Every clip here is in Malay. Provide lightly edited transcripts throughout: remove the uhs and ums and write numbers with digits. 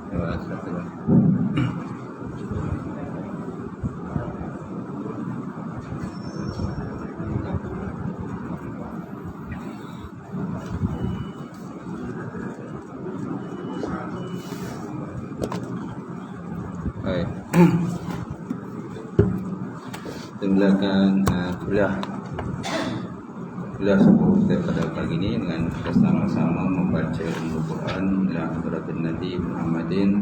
Baik. Kita mulakan kuliah subuh kita pada pagi ini dengan kita sama-sama membaca Al-Quran ila hadratin Nabi Muhammadin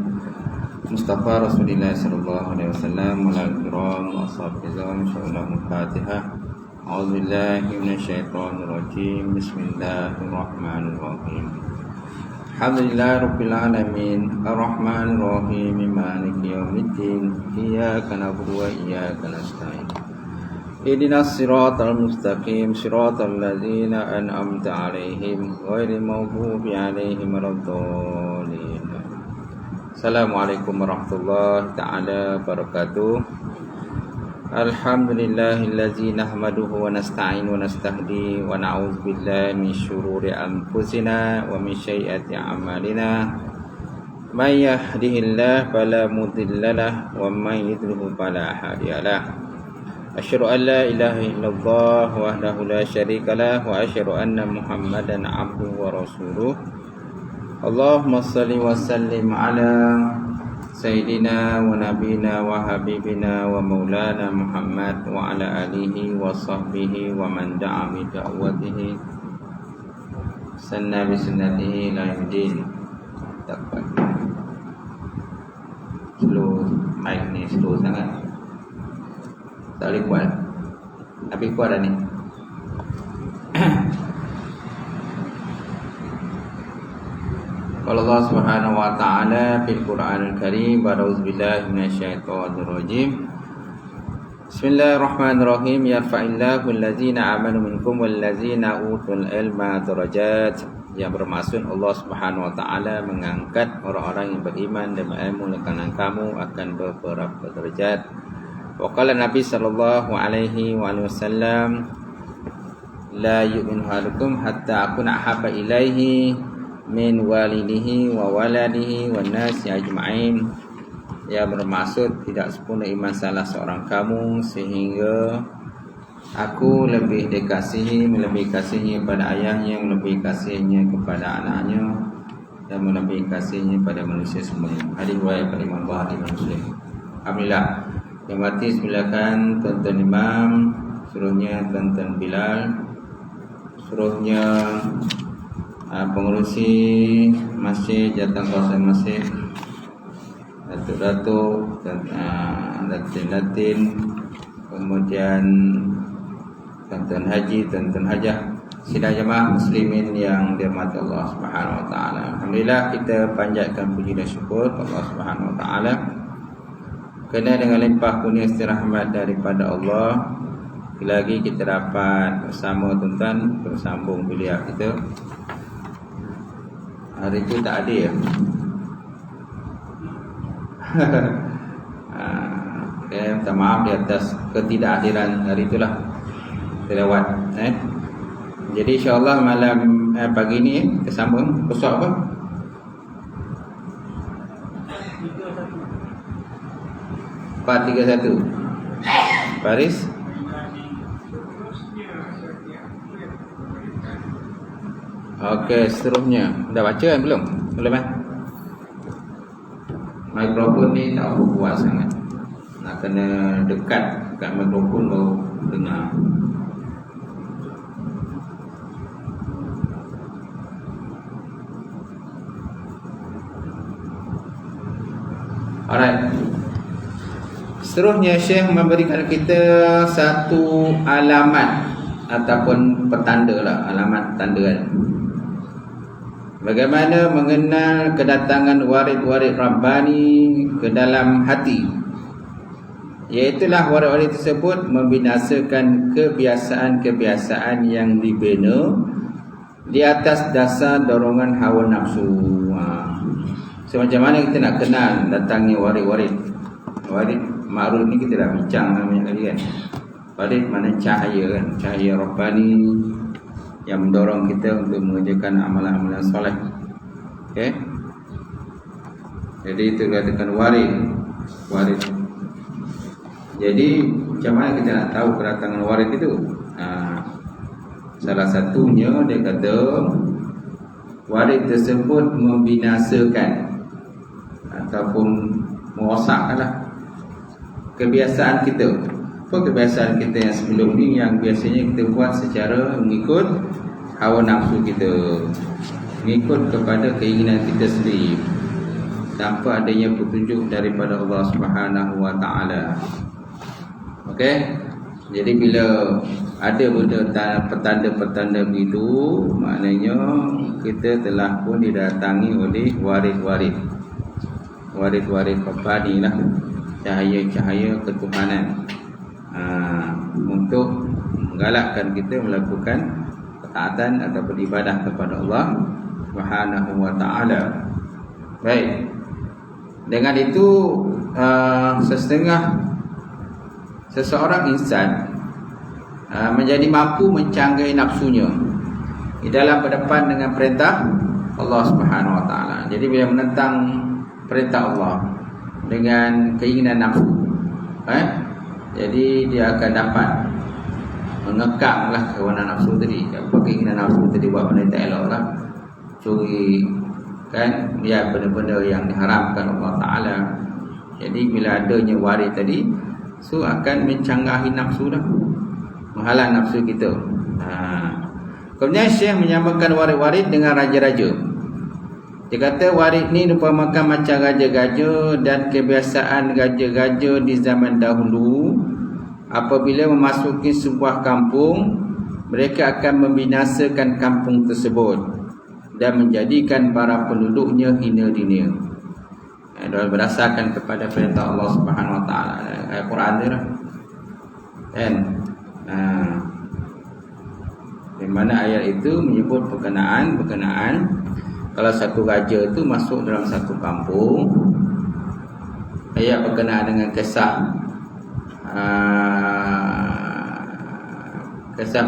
Mustafa Rasulullah sallallahu alaihi wasallam wal kiram ashabihi insyaallah Fatihah. A'udzubillahi minasyaitonir rajim. Bismillahirrahmanirrahim. Alhamdulillahi rabbil alamin arrahmanir rahim maliki yaumiddin iyyaka na'budu wa iyyaka nasta'in ihdinas siratal mustaqim siratal ladzina an'amta 'alaihim ghairil maghdubi 'alaihim waladdallin. Assalamualaikum warahmatullahi taala wabarakatuh. Alhamdulillahillazi nahmaduhu wa nasta'inu wa nastahdi wa na'udzu billahi min syururi anfusina wa min sayyiati a'malina. May yahdihillahu fala mudilla lahu wa may yudlil fala hadiyalah. Asyhadu an la ilaha illallah wahdahu la syarika lahu wa asyhadu anna Muhammadan 'abduhu wa rasuluh. Allahumma shalli wa sallim ala Sayyidina wa nabina wa habibina wa maulana Muhammad wa ala alihi wa sahbihi wa man da'a bi da'watihi sanna bi sunnatihi ila yaumil. Dapat slow mic ni, slow sangat, tak boleh kuat, tapi kuat dah ni. Allah Subhanahu wa ta'ala fil Qur'anil Karim. A'udzubillahi minasyaitonir rajim. Bismillahirrahmanirrahim. Yarfa'illahu allazina amanu minkum wallazina utul ilma darajat. Yang bermaksud Allah Subhanahu wa ta'ala mengangkat orang-orang yang beriman dan berilmu dari kalangan kamu akan beberapa derajat. Wa qala Nabi sallallahu alaihi wasallam, la yu'minu ahadukum hatta akuna ahabba ilaihi min walidihi wa waladihi wa nasi ajma'in. Yang bermaksud tidak sempurna iman salah seorang kamu sehingga aku lebih dikasihi, melebihi kasihnya pada ayahnya, melebihi kasihnya kepada anaknya, dan melebihi kasihnya pada manusia semuanya. Hadis riwayat Imam Bukhari dan Muslim. Alhamdulillah. Yang mati silakan tuan-tuan imam, suruhnya tuan-tuan Bilal, suruhnya pengurusi masjid, jatah kawasan masjid, datuk-datuk, datin-datin, kemudian tuan-tuan haji, tuan-tuan hajah, sidang jemaah muslimin yang dirahmati Allah Subhanahu wa taala. Alhamdulillah, kita panjatkan puji dan syukur Allah Subhanahu wa taala kerana dengan limpah kurnia rahmat daripada Allah, lagi kita dapat bersama tuan-tuan bersambung kuliah kita. Hari itu tak ada ya. Okay, minta maaf di atas ketidakhadiran hari itulah, terlewat. Jadi insyaAllah malam pagi ni kita sambung. Besok apa? Part 31 Paris. Okey, seterusnya dah baca kan belum? Belum kan? Mikrofon ni tak kuat sangat, nak kena dekat kat mikrofon baru dengar. Alright. Seterusnya Syekh memberikan kita satu alamat ataupun petanda lah, alamat tanda kan. Bagaimana mengenal kedatangan warid-warid Rabbani ke dalam hati. Iaitulah warid-warid tersebut membinasakan kebiasaan-kebiasaan yang dibina di atas dasar dorongan hawa nafsu. So macam mana kita nak kenal datangnya warid-warid? Warid ma'ruf ni kita dah bincang namanya tadi kan. Warid mana cahaya kan, cahaya Rabbani yang mendorong kita untuk mengerjakan amalan-amalan soleh. Okey. Jadi itu katakan warid. Jadi macam mana kita nak tahu kedatangan warid itu? Salah satunya dia kata warid tersebut membinasakan ataupun merosakkanlah kebiasaan kita. Apa kebiasaan kita yang sebelum ni yang biasanya kita buat secara mengikut hawa nafsu kita, mengikut kepada keinginan kita sendiri, tanpa adanya petunjuk daripada Allah Subhanahu wa taala. Okey. Jadi bila ada petanda-petanda begitu, maknanya kita telah pun didatangi oleh warid-warid Rabbani lah, cahaya-cahaya ketuhanan, untuk menggalakkan kita melakukan ketaatan ataupun ibadah kepada Allah Subhanahu wa taala. Baik. Dengan itu seseorang insan menjadi mampu mencanggai nafsunya di dalam berdepan dengan perintah Allah Subhanahu wa taala. Jadi bila menentang perintah Allah dengan keinginan nafsu, jadi dia akan dapat mengekanglah kawanan nafsu tadi. Apa keinginan nafsu tadi buat benda tak elok lah, curi kan, dia benda-benda yang diharamkan Allah taala. Jadi bila adanya warid tadi, so akan mencanggahi nafsu dah, menghalang nafsu kita. Kemudian Syekh menyamakan warid-warid dengan raja-raja. Dia kata warid ni rupakan macam raja-raja dan kebiasaan raja-raja di zaman dahulu. Apabila memasuki sebuah kampung, mereka akan membinasakan kampung tersebut dan menjadikan para penduduknya hina dina. Berdasarkan kepada perintah Allah Subhanahu wa taala, ayat Quran dia lah. Kan? Di mana ayat itu menyebut berkenaan kalau satu raja itu masuk dalam satu kampung. Ayat berkenaan dengan kisah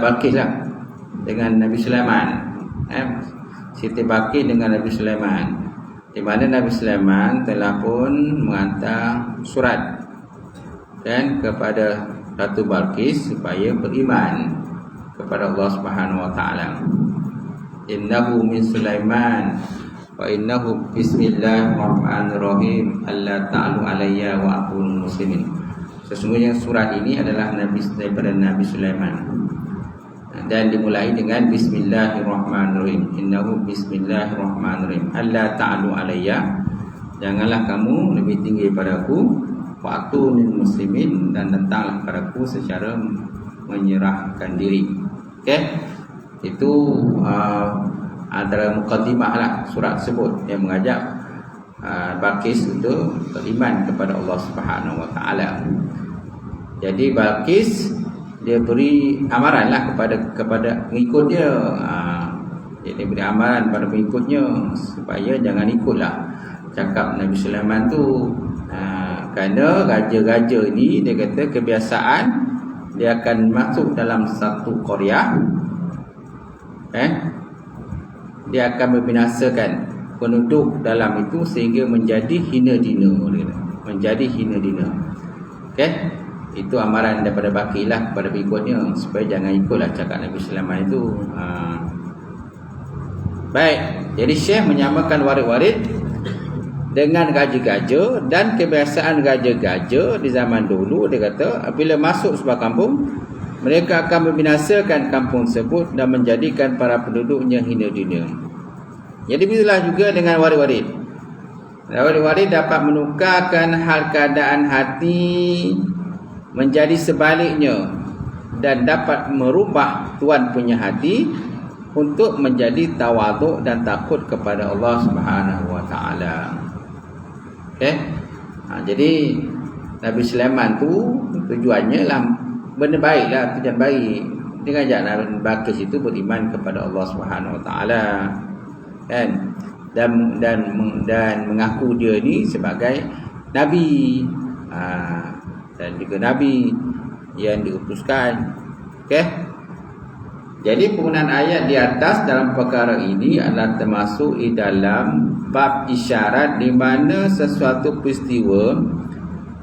Balqis lah, dengan Nabi Sulaiman. Siti Balqis dengan Nabi Sulaiman, di mana Nabi Sulaiman telah pun menghantar surat kan kepada Ratu Balqis supaya beriman kepada Allah Subhanahu wa taala. Innahu min Sulaiman wa innahu bismillahirrahmanirrahim alla ta'alu alayya wa aqulu muslimin. Sesungguhnya surat ini adalah daripada Nabi Sulaiman dan dimulai dengan bismillahirrahmanirrahim. Innahu bismillahirrahmanirrahim alla ta'alu alayya, janganlah kamu lebih tinggi padaku, wa aqulu muslimin, dan datanglah kepadaku secara menyerahkan diri. Okey, itu antara mukaddimah lah surat tersebut yang mengajak Balqis untuk beriman kepada Allah Subhanahu wa taala. Jadi Balqis dia beri amaran lah kepada pengikut dia. Dia beri amaran pada pengikutnya supaya jangan ikutlah cakap Nabi Sulaiman tu. Kerana raja-raja ni dia kata kebiasaan dia akan masuk dalam satu qaryah, dia akan membinasakan penduduk dalam itu sehingga menjadi hina dina. Okey, itu amaran daripada Balqis lah kepada pengikutnya supaya jangan ikutlah cakap Nabi Sulaiman itu. Baik, jadi Syekh menyamakan warid-warid dengan raja-raja dan kebiasaan raja-raja di zaman dulu. Dia kata apabila masuk sebuah kampung, mereka akan membinasakan kampung tersebut dan menjadikan para penduduknya hina dunia. Jadi begitulah juga dengan warid-warid. Warid-warid dapat menukarkan hal keadaan hati menjadi sebaliknya dan dapat merubah tuan punya hati untuk menjadi tawaduk dan takut kepada Allah Subhanahu wa taala. Okey. Jadi Nabi Sulaiman tu tujuannya lah benda baik lah, tujuan baik. Dia ngajak Nabi Balqis itu beriman kepada Allah Subhanahu wa taala. Kan? Dan mengaku dia ni sebagai nabi. Dan juga nabi yang diutuskan. Okey. Jadi penggunaan ayat di atas dalam perkara ini adalah termasuk di dalam bab isyarat di mana sesuatu peristiwa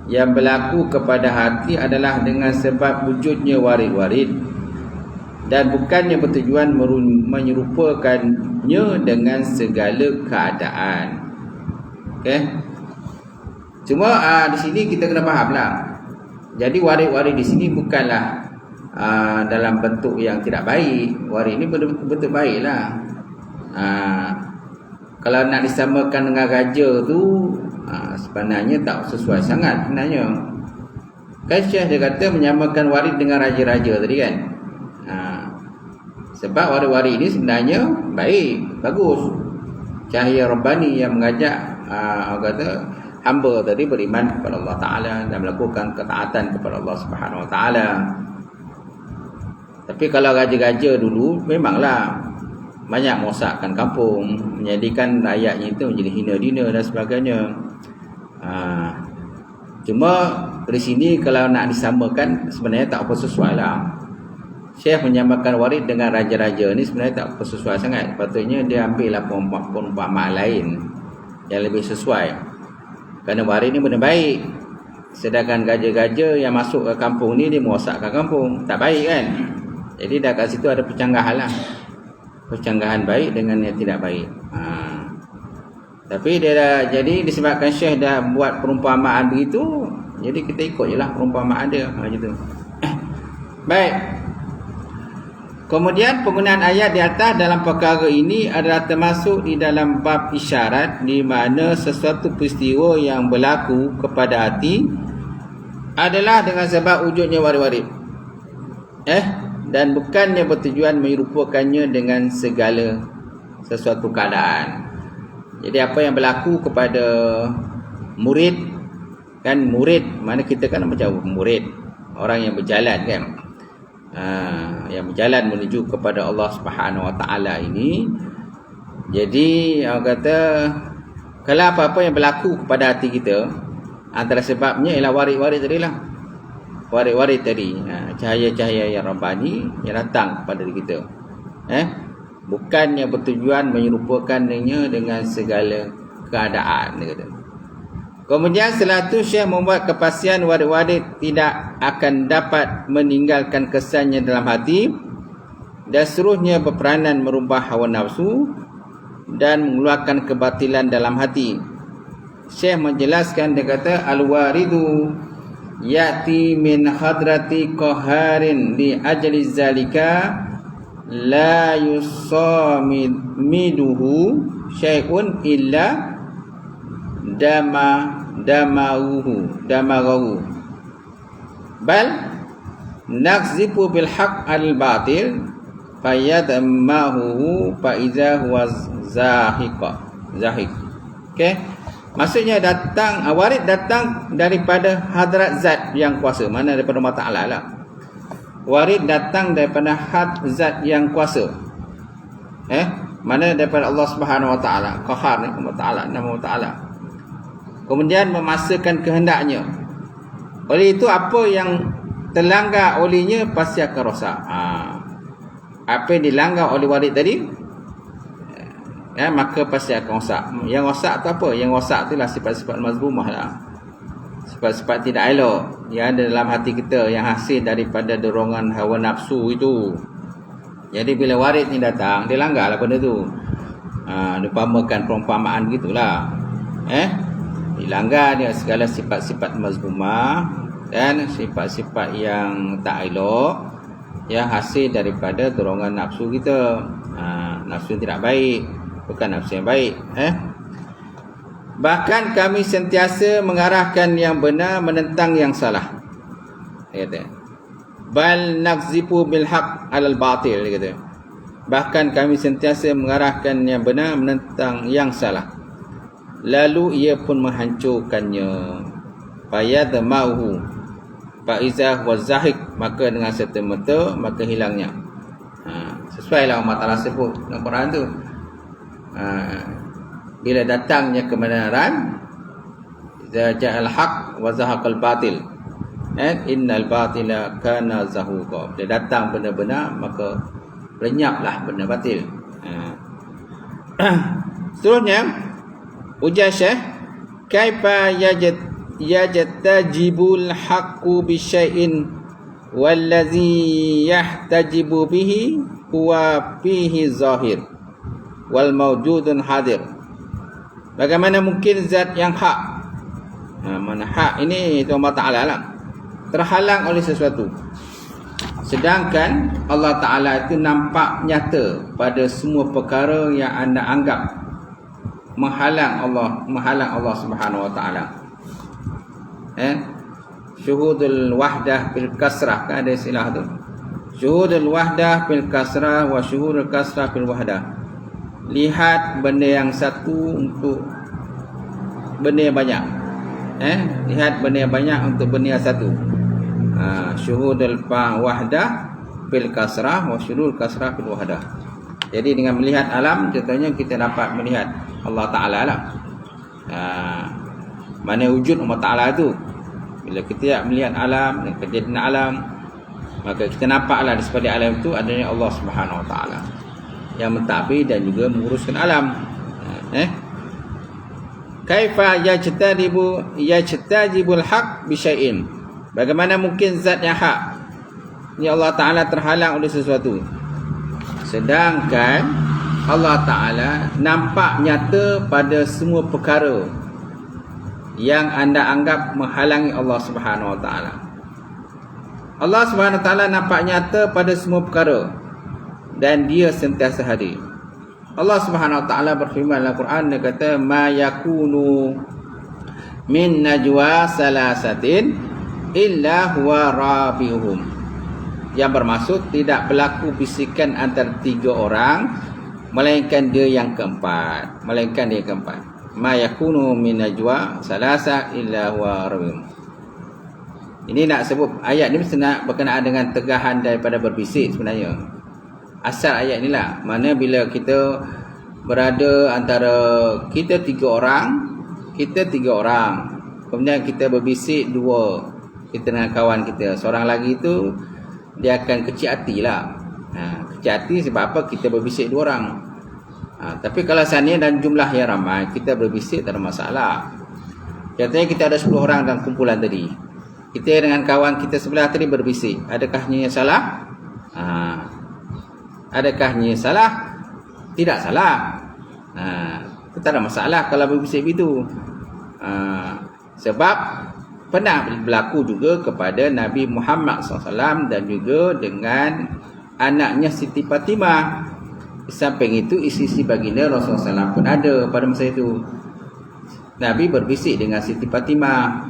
yang berlaku kepada hati adalah dengan sebab wujudnya warid-warid dan bukannya bertujuan menyerupakannya dengan segala keadaan. Okey. Cuma di sini kita kena fahamlah. Jadi warid-warid di sini bukanlah dalam bentuk yang tidak baik. Warid ini betul-betul baiklah. Kalau nak disamakan dengan raja tu sebenarnya tak sesuai sangat sebenarnya. Kan Syekh dia kata menyamakan warid dengan raja-raja tadi kan. Sebab warid-warid ini sebenarnya baik, bagus. Cahaya Rabbani yang mengajak kata hamba tadi beriman kepada Allah Ta'ala dan melakukan ketaatan kepada Allah Subhanahu Wa Ta'ala. Tapi kalau raja-raja dulu memanglah banyak merosakkan kampung, menjadikan rakyatnya itu menjadi hina-dina dan sebagainya. Cuma dari sini kalau nak disamakan sebenarnya tak apa sesuai lah. Syekh menyamakan warid dengan raja-raja ni sebenarnya tak apa sesuai sangat. Patutnya dia ambil lah perumpamaan lain yang lebih sesuai. Kerana warid ni benda baik. Sedangkan raja-raja yang masuk ke kampung ni dia merosakkan kampung, tak baik kan. Jadi dah kat situ ada percanggahan lah. Percanggahan baik dengan yang tidak baik. Tapi dia dah, jadi disebabkan Syekh dah buat perumpamaan begitu, jadi kita ikut je lah perumpamaan dia. Macam tu. Baik. Kemudian penggunaan ayat di atas dalam perkara ini adalah termasuk di dalam bab isyarat di mana sesuatu peristiwa yang berlaku kepada hati adalah dengan sebab wujudnya warid-warid. Dan bukannya bertujuan menyerupakannya dengan segala sesuatu keadaan. Jadi apa yang berlaku kepada murid, kan murid, mana kita kan macam murid, orang yang berjalan kan, yang berjalan menuju kepada Allah Subhanahu Wa Taala ini. Jadi orang kata kalau apa-apa yang berlaku kepada hati kita, antara sebabnya ialah warid-warid tadi lah. Warid-warid tadi, cahaya-cahaya yang Rabbani yang datang kepada diri kita. Bukannya bertujuan menyerupakannya dengan segala keadaan, dia kata. Kemudian setelah itu Syekh membuat kepastian warid-warid tidak akan dapat meninggalkan kesannya dalam hati dan seluruhnya berperanan merubah hawa nafsu dan mengeluarkan kebatilan dalam hati. Syekh menjelaskan, dia kata al-waridu ya'ti min hadrati qaharin li ajli zalika la yusamiduhu syai'un illa damaruhu bal naqzifu bil haqq al batil fayadmahu fa iza huwa zahiq. Okey, maksudnya datang warid datang daripada hadrat zat yang kuasa, mana daripada Allah Taala lah. Warid datang daripada had zat yang kuasa. Mana daripada Allah Subhanahu Wa Taala. Qahar ni Allah Taala, nama Allah Taala. Kemudian memasakkan kehendaknya. Oleh itu apa yang terlanggar olehnya pasti akan rosak. Apa yang dilanggar oleh warid tadi, maka pasti akan rosak. Yang rosak tu apa? Yang rosak tu lah sifat-sifat mazmumah lah. Sifat-sifat tidak elok yang ada dalam hati kita, yang hasil daripada dorongan hawa nafsu itu. Jadi bila warid ni datang, dia langgar lah benda tu. Dipamakan perumpamaan gitulah. Dilanggar dia segala sifat-sifat mazmumah dan sifat-sifat yang tak elok yang hasil daripada dorongan nafsu kita. Nafsu yang tidak baik, bukan nafsu yang baik. Bahkan kami sentiasa mengarahkan yang benar menentang yang salah. Dia kata, bal naqzifu bil haqq alal batil, dia kata. Bahkan kami sentiasa mengarahkan yang benar menentang yang salah. Lalu ia pun menghancurkannya. Fayadmahu fa iza huwa zahiq, maka dengan serta-merta maka hilangnya. Sesuai lah Allah Ta'ala sebut dalam Quran tu. Bila datangnya kebenaran, idza ja'al haq wa zahaqal batil, innal batila kana zahuqa. Bila datang benar-benar maka lenyaplah benda batil. Seterusnya Ujar Syekh, kaifa yajtajibul haqqu bi syai'in wallazi yahtajibu bihi huwa fihi zahir wal mawjudun hadir. Bagaimana mungkin zat yang hak, mana hak ini itu Allah Ta'ala lah, terhalang oleh sesuatu, sedangkan Allah Ta'ala itu nampak nyata pada semua perkara yang anda anggap menghalang Allah Subhanahu Wa Ta'ala. Syuhudul wahdah bil kasrah, kan ada istilah tu. Syuhudul wahdah bil kasrah wa syuhudul kasrah bil wahdah. Lihat benda yang satu untuk benda yang banyak. Lihat benda yang banyak untuk benda yang satu. Syuhudul wahdah bil kasrah wa syuhudul kasrah bil wahdah. Jadi dengan melihat alam, contohnya kita dapat melihat Allah Ta'ala lah. Mana wujud Allah Ta'ala tu. Bila kita melihat alam dan kejadian alam, maka kita nampaklah di sebalik alam itu adanya Allah Subhanahu Wa Ta'ala yang mentadbir dan juga menguruskan alam. Kaifa yajtajibul haq bi syai'in. Bagaimana mungkin zat yang hak ni Allah Ta'ala terhalang oleh sesuatu, sedangkan Allah Ta'ala nampak nyata pada semua perkara yang anda anggap menghalangi Allah Subhanahu Wa Ta'ala. Allah Subhanahu Wa Ta'ala nampak nyata pada semua perkara dan dia sentiasa hadir. Allah Subhanahu Wa Ta'ala berfirman dalam Quran, dia kata, ma yakunu min najwa salasatin illa huwa rabi'uhum. Yang bermaksud tidak berlaku bisikan antara 3 orang melainkan dia yang keempat. Ma yakunu min najwa salasa illa huwa rabi'uhum. Ini nak sebut ayat ni mesti nak berkenaan dengan tegahan daripada berbisik sebenarnya. Asal ayat ni lah, mana bila kita berada antara kita 3 orang, kemudian kita berbisik 2, kita dengan kawan kita, seorang lagi tu dia akan kecil hati lah. Kecil hati sebab apa? Kita berbisik 2 orang. Tapi kalau seandainya dalam jumlah yang ramai, kita berbisik tak ada masalah. Contohnya kita ada 10 orang dalam kumpulan tadi, kita dengan kawan kita sebelah tadi berbisik, adakahnya salah? Adakahnya salah? Tidak salah. Tak ada masalah kalau berbisik begitu. Sebab pernah berlaku juga kepada Nabi Muhammad SAW dan juga dengan anaknya Siti Fatimah. Di samping itu isi-isi baginda Rasulullah SAW pun ada pada masa itu. Nabi berbisik dengan Siti Fatimah.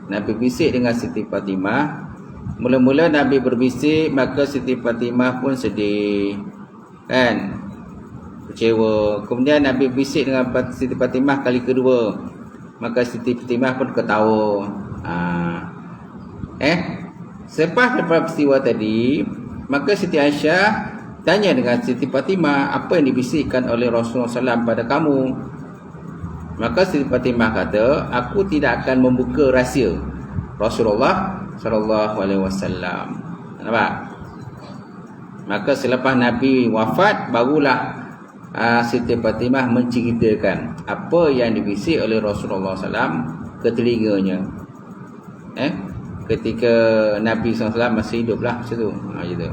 Nabi berbisik dengan Siti Fatimah. Mula-mula Nabi berbisik, maka Siti Fatimah pun sedih, kan, kecewa. Kemudian Nabi berbisik dengan Siti Fatimah kali kedua, maka Siti Fatimah pun ketawa. Selepas daripada peristiwa tadi, maka Siti Aisyah tanya dengan Siti Fatimah, apa yang dibisikkan oleh Rasulullah SAW pada kamu? Maka Siti Fatimah kata, aku tidak akan membuka rahsia Rasulullah SAW. Nampak? Maka selepas Nabi wafat, barulah Siti Fatimah menceritakan apa yang dibisik oleh Rasulullah SAW ke telinganya. Ketika Nabi SAW masih hidup lah macam tu. Gitu.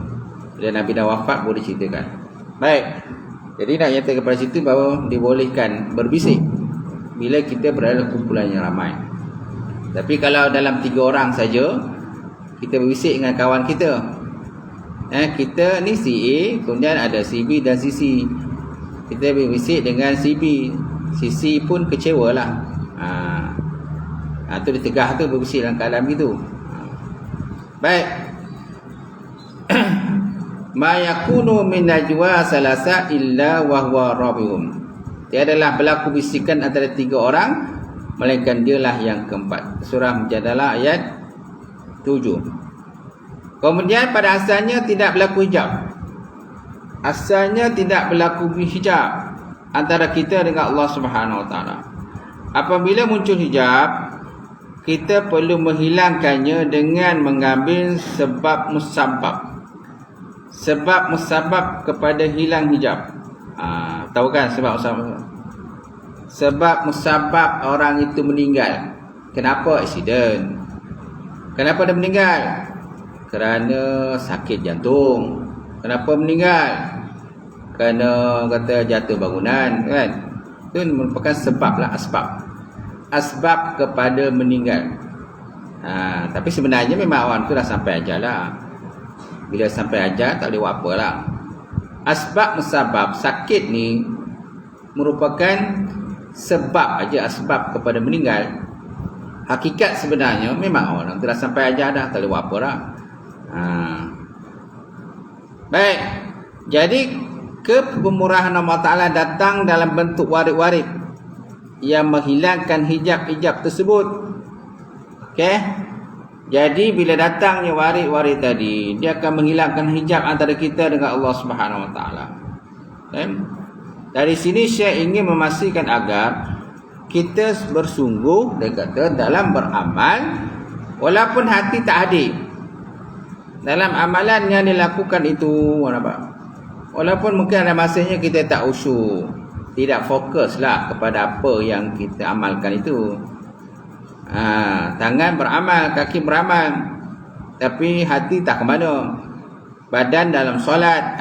Bila Nabi dah wafat, boleh ceritakan. Baik. Jadi nak nyata kepada situ bahawa dibolehkan berbisik bila kita berada dalam kumpulan yang ramai. Tapi kalau dalam 3 orang saja, kita berbisik dengan kawan kita. Kita ni si A, kemudian ada si B dan si C. Kita berbisik dengan si B. Si C pun kecewa lah. Tu dia tegah tu, berbisik dalam keadaan gitu. Baik. Ma yakunu min najwa salasa illa wa huwa rabi'uhum. Tiadalah berlaku bisikan antara 3 orang melainkan dialah yang keempat. Surah Mujadalah ayat 7. Kemudian pada asalnya tidak berlaku hijab. Asalnya tidak berlaku hijab antara kita dengan Allah Subhanahu Wa Taala. Apabila muncul hijab, kita perlu menghilangkannya dengan mengambil sebab musabab. Sebab musabab kepada hilang hijab. Tahu kan sebab musabab orang itu meninggal. Kenapa aksiden? Kenapa dia meninggal? Kerana sakit jantung. Kenapa meninggal? Kerana kata jatuh bangunan, kan? Itu merupakan sebab lah, asbab kepada meninggal. Tapi sebenarnya memang orang tu dah sampai ajal lah. Bila sampai ajal tak boleh buat apa lah. Asbab musabab sakit ni merupakan sebab aja, asbab kepada meninggal. Hakikat sebenarnya memang orang tu dah sampai ajal dah, tak boleh buat apa lah. Baik. Jadi kepemurahan Allah Ta'ala datang dalam bentuk warid-warid yang menghilangkan hijab-hijab tersebut. Okey. Jadi bila datangnya warid-warid tadi, dia akan menghilangkan hijab antara kita dengan Allah Subhanahu Wa Ta'ala. Okay? Dari sini Syekh ingin memastikan agar kita bersungguh, dia kata, dalam beramal walaupun hati tak hadir. Dalam amalan yang dilakukan itu, walaupun mungkin ada masanya kita tak usyuk, tidak fokuslah kepada apa yang kita amalkan itu. Tangan beramal, kaki beramal, tapi hati tak ke mana. Badan dalam solat,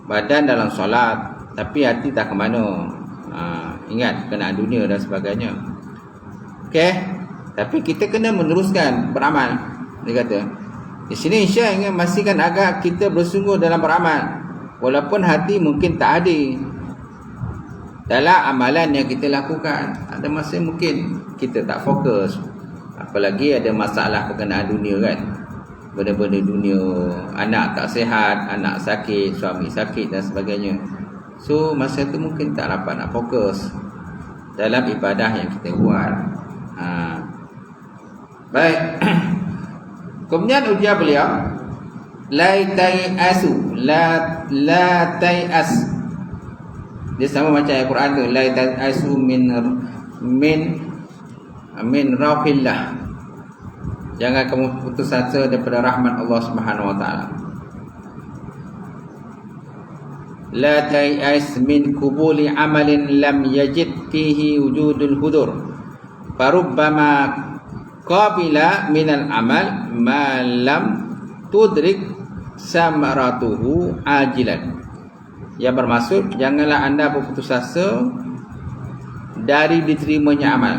badan dalam solat, tapi hati tak ke mana. Ingat kenaan dunia dan sebagainya. Okey, tapi kita kena meneruskan beramal. Dia kata di sini Syekh ingin memastikan agar kita bersungguh dalam beramal walaupun hati mungkin tak hadir dalam amalan yang kita lakukan. Ada masa mungkin kita tak fokus, apalagi ada masalah berkenaan dunia kan, benda-benda dunia, anak tak sihat, anak sakit, suami sakit dan sebagainya. So masa tu mungkin tak dapat nak fokus dalam ibadah yang kita buat. Baik. Kemudian ujian beliau, la tai'asu, la tai'as. Dia sama macam ayat Quran tu, la tai'asu min rauhillah. Jangan kamu putus asa daripada rahmat Allah Subhanahu Wa Ta'ala. La tai'as min kubuli amalin lam yajid fihi wujudul hudur. Farubbama qabila minal amal ma lam tudrik samaratuhu ajilan. Yang bermaksud, janganlah anda berputus asa dari diterimanya amal.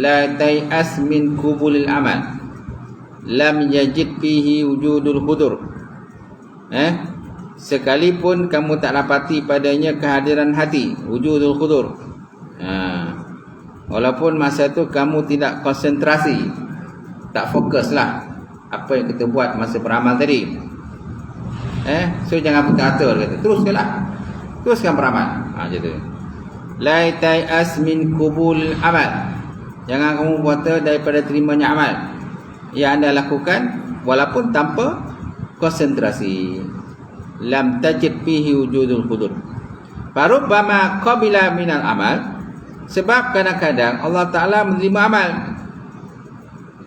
La tai'as min kubulil amal lam yajid fihi wujudul hudur. Sekalipun kamu tak dapati padanya kehadiran hati, wujudul hudur. Walaupun masa tu kamu tidak konsentrasi, tak fokuslah apa yang kita buat masa beramal tadi. So jangan putus asa, kata. Teruskan beramal. Macam tu. La tai'as min kubul amal. Jangan kamu putus daripada terimanya amal yang anda lakukan walaupun tanpa konsentrasi. Lam tajid fihi wujudul hudur. Farubbama qabila minal amal. Sebab kadang-kadang Allah Ta'ala menerima amal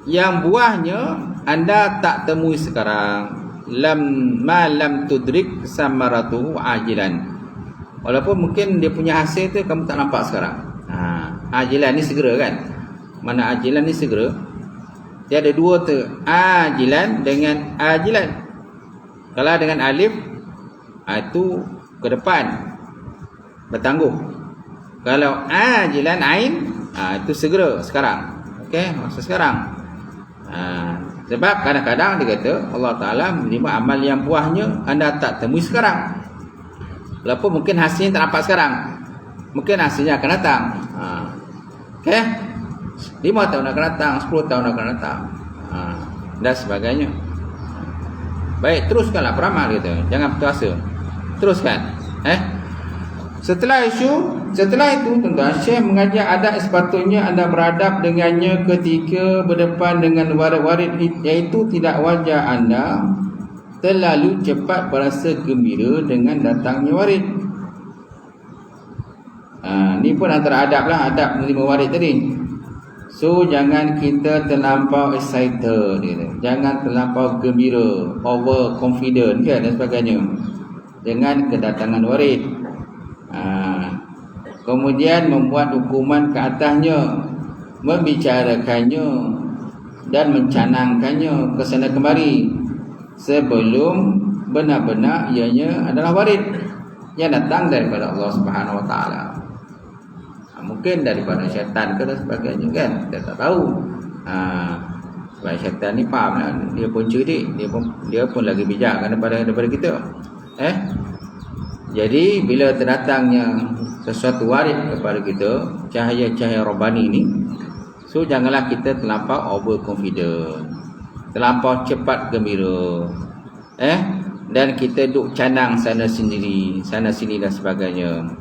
yang buahnya anda tak temui sekarang. Lam tudrik samaratuhu ajilan. Walaupun mungkin dia punya hasil tu kamu tak nampak sekarang. Ajilan ni segera kan. Mana ajilan ni segera? Dia ada dua tu, ajilan dengan ajilan. Kalau dengan alif, itu ke depan, bertangguh. Kalau ajilan ain, itu segera, sekarang. Okey, masa sekarang. Sebab kadang-kadang dia kata Allah Ta'ala menerima amal yang buahnya anda tak temui sekarang. Walaupun mungkin hasilnya tak nampak sekarang, mungkin hasilnya akan datang. Okey, 5 tahun akan datang, 10 tahun akan datang, dan sebagainya. Baik, teruskanlah beramal kita. Jangan putus asa. Teruskan. Setelah itu tuan-tuan, Syekh mengajar adab sepatutnya anda beradab dengannya ketika berdepan dengan warid-warid, iaitu tidak wajar anda terlalu cepat berasa gembira dengan datangnya warid. Ni pun antara adab lah, adab menerima warid tadi. So jangan kita terlampau excited, jangan terlampau gembira, over confident kan, dan sebagainya dengan kedatangan warid. kemudian membuat hukuman ke atasnya, membicarakannya dan mencanangkannya ke sana kemari sebelum benar-benar ianya adalah warid yang datang daripada Allah Subhanahu Wa Taala. Mungkin daripada syaitan ke dan sebagainya kan, kita tak tahu. Sebab syaitan ni faham lah, dia pun cerdik, dia pun lagi bijak daripada kita. Jadi bila terdatangnya sesuatu warid kepada kita, cahaya-cahaya Rabbani ni, so janganlah kita terlampau overconfident, terlampau cepat gembira, dan kita duk canang sana sini dan sebagainya.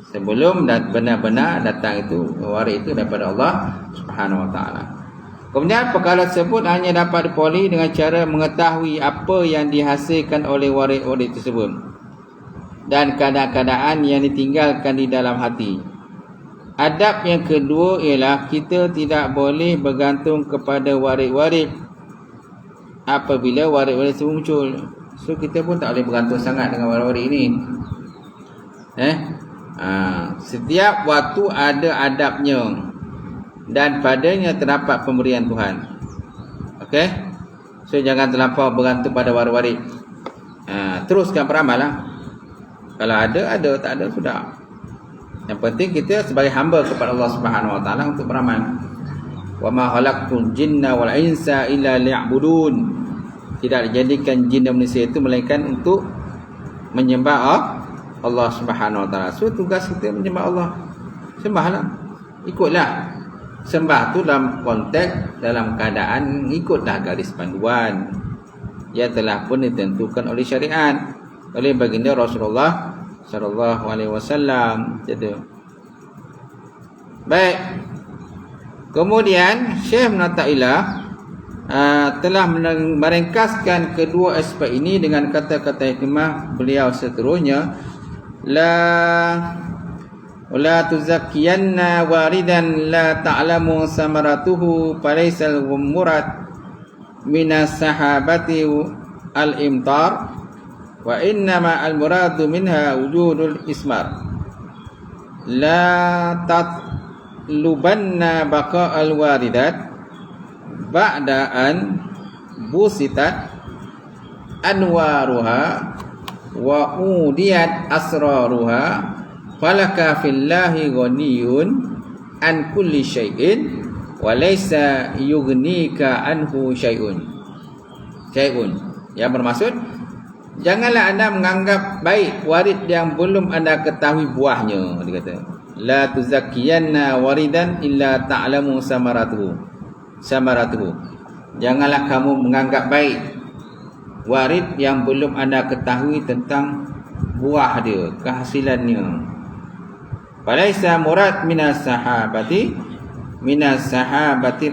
Sebelum benar-benar datang itu warid itu daripada Allah Subhanahu Wa Taala. Kemudian perkara tersebut hanya dapat diperoleh dengan cara mengetahui apa yang dihasilkan oleh warid-warid tersebut dan keadaan-keadaan yang ditinggalkan di dalam hati. Adab yang kedua ialah kita tidak boleh bergantung kepada warid-warid apabila warid-warid tersebut muncul. So kita pun tak boleh bergantung sangat dengan warid-warid ini. Setiap waktu ada adabnya dan padanya terdapat pemberian Tuhan. Okey? So jangan terlampau bergantung pada warid-warid. Teruskan beramal lah. Kalau ada, tak ada sudah. Yang penting kita sebagai hamba kepada Allah Subhanahu Wa Taala untuk beramal. Wa ma khalaqtul jinna wal insa illa liya'budun. Tidak dijadikan jin dan manusia itu melainkan untuk menyembah Allah Subhanahu Wa Taala. So tugas kita menyembah Allah. Sembahlah. Ikutlah. Sembah tu dalam konteks, dalam keadaan ikutlah garis panduan yang telah pun ditentukan oleh syariat, oleh baginda Rasulullah sallallahu alaihi wasallam. Jadi baik. Kemudian Syekh Ibn Athaillah telah meringkaskan kedua aspek ini dengan kata-kata hikmah beliau seterusnya, la tuzakkiyanna waridan la ta'lamu samaratuhu falaysal murad minas sahabati al-imtar wa innama al-muradu minha wujudul ismar. La tatlubanna baqa'al waridat ba'da an busitat anwaruha wa udiyat asraruha falaka fillahi ghaniyun an kulli syai'in wa laysa yughnika anhu syai'un. Yang bermaksud, janganlah anda menganggap baik warid yang belum anda ketahui buahnya. Dia kata, la tuzakkiyanna waridan illa ta'lamu samaratuhu. Janganlah kamu menganggap baik warid yang belum anda ketahui tentang buah dia, kehasilannya. Falaisa murad minas sahabatil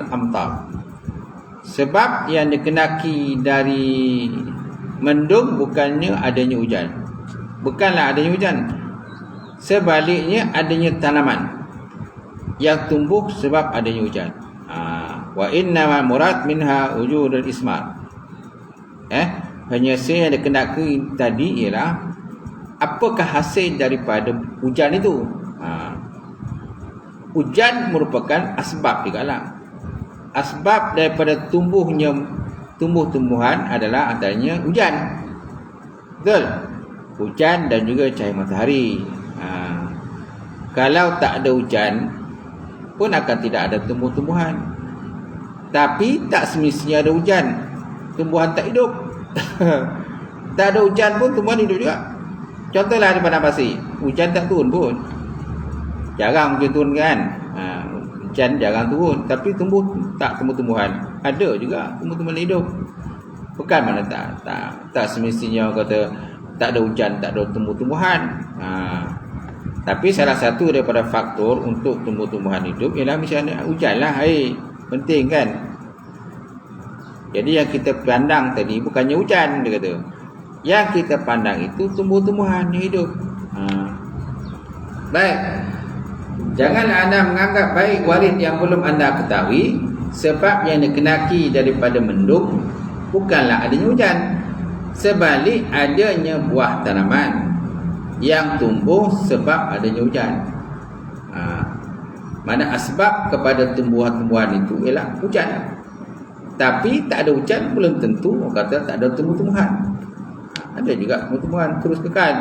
amtar. Sebab yang dikenaki dari mendung bukannya adanya hujan. Bukanlah adanya hujan. Sebaliknya adanya tanaman yang tumbuh sebab adanya hujan. Wa innamal murad minha wujudul ismar. Hanya yang dikenaki tadi ialah apakah hasil daripada hujan itu. Hujan merupakan asbab juga lah. Asbab daripada tumbuh-tumbuhan adalah adanya hujan. Betul? Hujan dan juga cahaya matahari. Kalau tak ada hujan pun akan tidak ada tumbuh-tumbuhan. Tapi tak semestinya ada hujan, tumbuhan tak hidup. Tak ada hujan pun tumbuhan hidup juga. Contohlah di padang pasir, hujan tak turun pun. Jarang hujan turun kan. Hujan jarang turun, tapi tumbuh-tumbuhan ada juga, tumbuh-tumbuhan hidup. Bukan mana tak semestinya kata tak ada hujan, tak ada tumbuh-tumbuhan. Tapi salah satu daripada faktor untuk tumbuh-tumbuhan hidup ialah misalnya hujanlah, air penting kan. Jadi yang kita pandang tadi bukannya hujan, dia kata. Yang kita pandang itu tumbuh-tumbuhan yang hidup. Baik. Janganlah anda menganggap baik warid yang belum anda ketahui, sebab yang dikenaki daripada mendung bukanlah adanya hujan. Sebalik adanya buah tanaman yang tumbuh sebab adanya hujan. Mana asbab kepada tumbuhan-tumbuhan itu ialah hujan. Tapi tak ada hujan belum tentu orang kata tak ada tumbuh-tumbuhan. Ada juga tumbuh-tumbuhan terus kekal.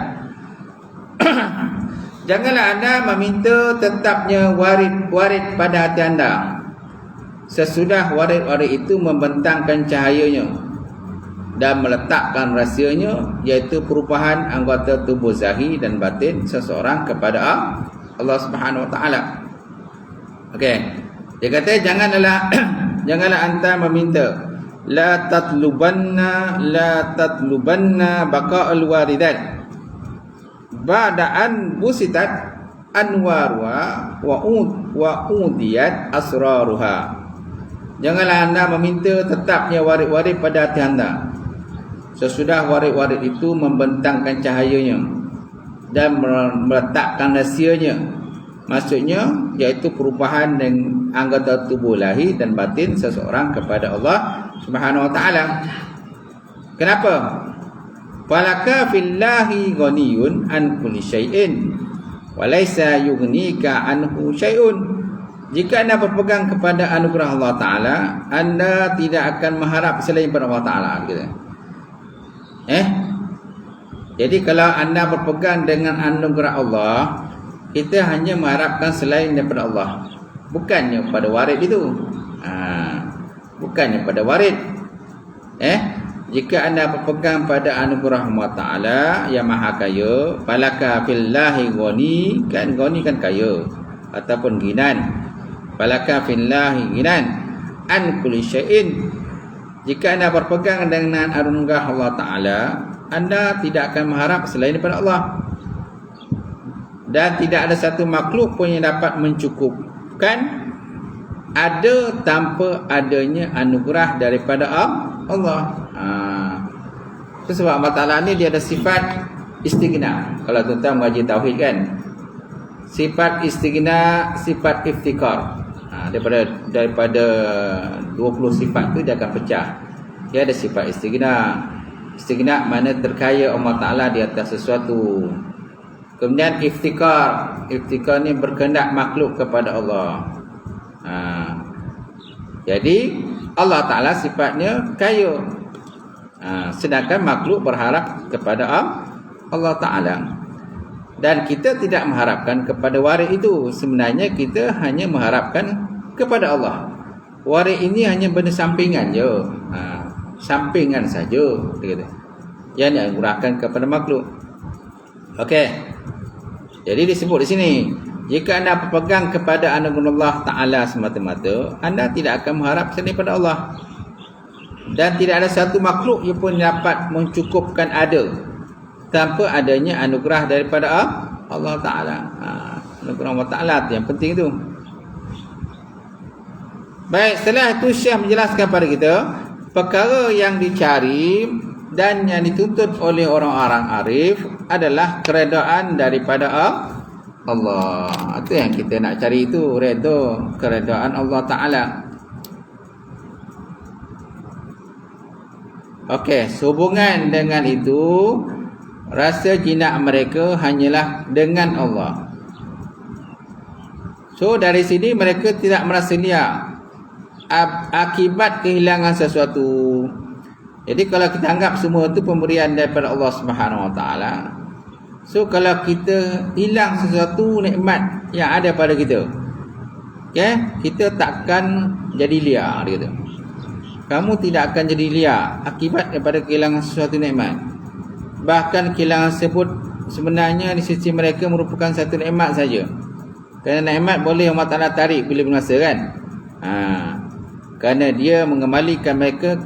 Janganlah anda meminta tetapnya warid pada hati anda sesudah warid-warid itu membentangkan cahayanya dan meletakkan rahsianya, iaitu perubahan anggota tubuh zahir dan batin seseorang kepada Allah Subhanahu Wa Taala. Okey. Dia kata janganlah anta meminta la tatlubanna baqa'al waridat ba'da'an busitat anwaruha wa udiyat asraruha. Janganlah anda meminta tetapnya warid-warid pada hati anda sesudah warid-warid itu membentangkan cahayanya dan meletakkan rahsianya. Maksudnya iaitu perubahan dengan anggota tubuh lahir dan batin seseorang kepada Allah Subhanahu Wa Taala. Kenapa? Falaka fillahi ghaniyun an kulli syai'in wa laisa yughnika anhu syai'un. Jika anda berpegang kepada anugerah Allah Taala, anda tidak akan mengharap selain pada Allah Taala, gitu. Jadi kalau anda berpegang dengan anugerah Allah, kita hanya mengharapkan selain daripada Allah, bukannya pada warid itu. Bukannya pada warid. Jika anda berpegang pada anugerah Allah Ta'ala yang maha kaya, falaka fillahi ghani, kan ghani kan kaya ataupun ginan. Falaka fillahi ginan an kulli syai'in. Jika anda berpegang dengan anugerah Allah Ta'ala, anda tidak akan mengharap selain daripada Allah. Dan tidak ada satu makhluk pun yang dapat mencukupkan ada tanpa adanya anugerah daripada Allah. Itu sebab Allah Ta'ala ni dia ada sifat istighna. Kalau tuan-tuan mengaji tauhid kan, sifat istighna, sifat iftikar. Daripada 20 sifat tu dia akan pecah. Dia ada sifat istighna. Istighna mana terkaya Allah Ta'ala di atas sesuatu. Kemudian iftikar. Iftikar ni berkehendak makhluk kepada Allah. Jadi Allah Ta'ala sifatnya kaya, sedangkan makhluk berharap kepada Allah Ta'ala. Dan kita tidak mengharapkan kepada waris itu. Sebenarnya kita hanya mengharapkan kepada Allah. Waris ini hanya benda sampingan je, sampingan saja, yang dianugerahkan kepada makhluk. Okey. Jadi disebut di sini, jika anda berpegang kepada anugerah Allah Ta'ala semata-mata, anda tidak akan mengharap selain daripada Allah. Dan tidak ada satu makhluk yang pun dapat mencukupkan ada tanpa adanya anugerah daripada Allah Ta'ala. Anugerah Allah Ta'ala tu yang penting tu. Baik, setelah itu Syekh menjelaskan pada kita perkara yang dicari dan yang dituntut oleh orang-orang arif adalah keredaan daripada Allah. Itu yang kita nak cari, itu redha, keredaan Allah Ta'ala. Okey, sehubungan dengan itu, rasa jinak mereka hanyalah dengan Allah. So dari sini mereka tidak merasa liar akibat kehilangan sesuatu. Jadi kalau kita anggap semua itu pemberian daripada Allah Subhanahu Wa Taala, so kalau kita hilang sesuatu nikmat yang ada pada kita, kita takkan jadi liar, dia kata. Kamu tidak akan jadi liar akibat daripada kehilangan sesuatu nikmat. Bahkan kehilangan tersebut sebenarnya di sisi mereka merupakan satu nikmat saja. Kerana nikmat boleh Allah Ta'ala tarik bila bermasa kan. Kerana dia mengembalikan mereka